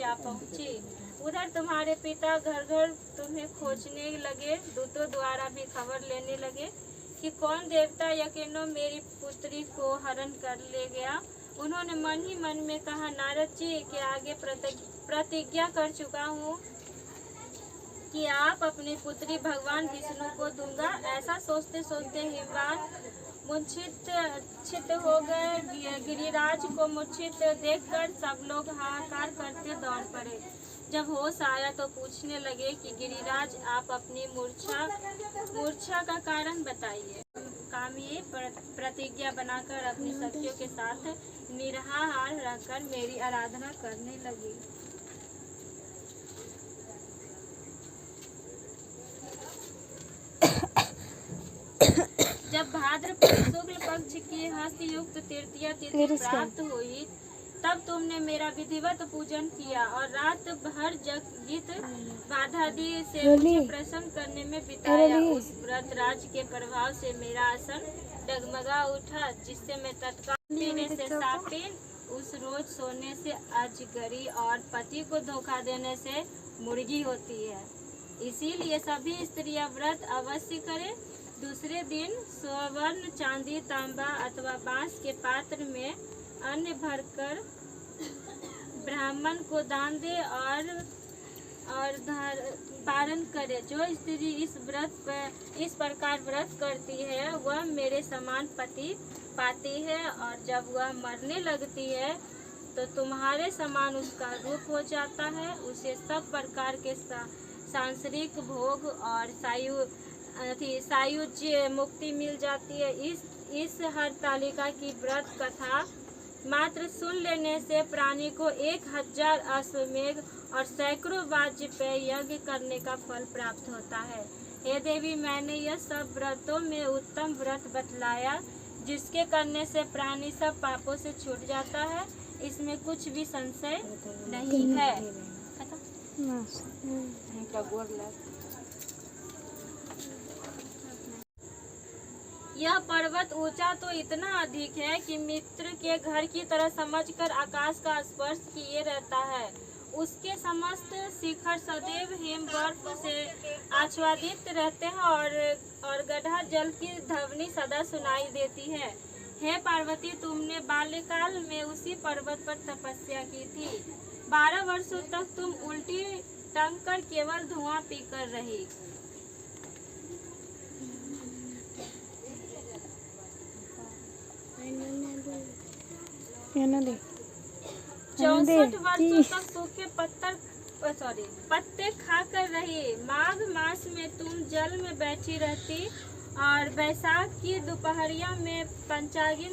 जा पहुँची। उधर तुम्हारे पिता घर घर तुम्हें खोजने लगे, दूतों द्वारा भी खबर लेने लगे कि कौन देवता यकीनों मेरी पुत्री को हरण कर ले गया। उन्होंने मन ही मन में कहा, नारद जी के आगे प्रतिज्ञा कर चुका हूँ कि आप अपनी पुत्री भगवान विष्णु को दूंगा। ऐसा सोचते सोचते हिमवान मूर्छित हो गए। गिरिराज को मूर्छित देखकर सब लोग हाहाकार करते दौड़ पड़े। जब होश आया तो पूछने लगे कि गिरिराज, आप अपनी मूर्छा का कारण बताइए। कामी प्रतिज्ञा बनाकर अपनी सखियों के साथ निराहार रहकर मेरी आराधना करने लगी। जब भाद्रपद शुक्ल पक्ष की हस्तयुक्त तृतीया तिथि प्राप्त हुई, तब तुमने मेरा विधिवत पूजन किया और रात भर गीत बाधादि से मुझे प्रसन्न करने में बिताया। उस व्रत राज के प्रभाव से मेरा आसन डगमगा उठा, जिससे मैं तत्काल पीने से सापिन, उस रोज सोने से अजगरी और पति को धोखा देने से मुर्गी होती है। इसीलिए सभी स्त्रियां व्रत अवश्य करें। दूसरे दिन स्वर्ण, चांदी, तांबा अथवा बांस के पात्र में अन्न भरकर ब्राह्मण को दान दे और पारण करे। जो स्त्री इस प्रकार व्रत करती है वह मेरे समान पति पाती है, और जब वह मरने लगती है तो तुम्हारे समान उसका रूप हो जाता है। उसे सब प्रकार के सांसारिक भोग और सायुज्य मुक्ति मिल जाती है। इस हरतालिका की व्रत कथा मात्र सुन लेने से प्राणी को 1000 अश्वमेघ और सैकड़ों वाजपेय यज्ञ करने का फल प्राप्त होता है। हे देवी, मैंने यह सब व्रतों में उत्तम व्रत बतलाया, जिसके करने से प्राणी सब पापों से छूट जाता है। इसमें कुछ भी संशय नहीं है। यह पर्वत ऊंचा तो इतना अधिक है कि मित्र के घर की तरह समझकर आकाश का स्पर्श किए रहता है। उसके समस्त शिखर सदैव हिम बर्फ से आच्छादित रहते हैं और गड्ढा जल की ध्वनि सदा सुनाई देती है। हे पार्वती, तुमने बाल्यकाल में उसी पर्वत पर तपस्या की थी। 12 वर्षों तक तुम उल्टी टंग कर केवल धुआं पीकर रही। चौसठ वर्षों तक सूखे पत्ते खाकर रही। माघ मास में तुम जल में बैठी रहती और बैसाख की दोपहरिया में पंचागिन